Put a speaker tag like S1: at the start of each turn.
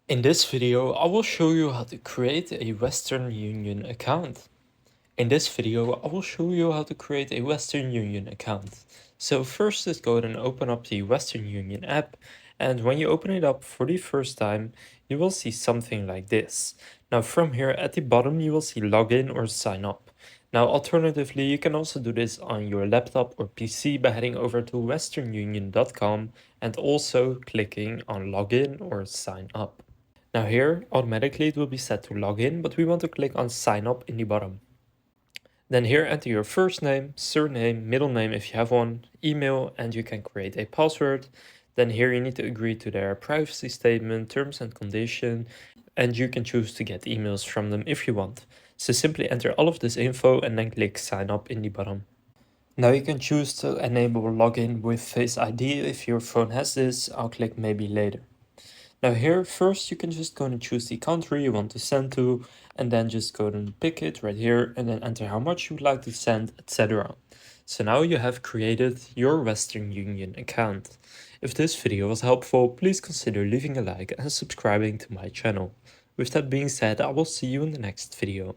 S1: In this video, I will show you how to create a Western Union account. In this video, I will show you how to create a Western Union account. So first, let's go ahead and open up the Western Union app. And when you open it up for the first time, you will see something like this. Now from here at the bottom, you will see login or sign up. Now alternatively, you can also do this on your laptop or PC by heading over to westernunion.com and also clicking on login or sign up. Now here, automatically it will be set to login, but we want to click on sign up in the bottom. Then here enter your first name, surname, middle name if you have one, email, and you can create a password. Then here you need to agree to their privacy statement, terms and condition, and you can choose to get emails from them if you want. So simply enter all of this info and then click sign up in the bottom. Now you can choose to enable login with Face ID if your phone has this. I'll click maybe later. Now here, first you can just go and choose the country you want to send to, and then just go and pick it right here, and then enter how much you would like to send, etc. So now you have created your Western Union account. If this video was helpful, please consider leaving a like and subscribing to my channel. With that being said, I will see you in the next video.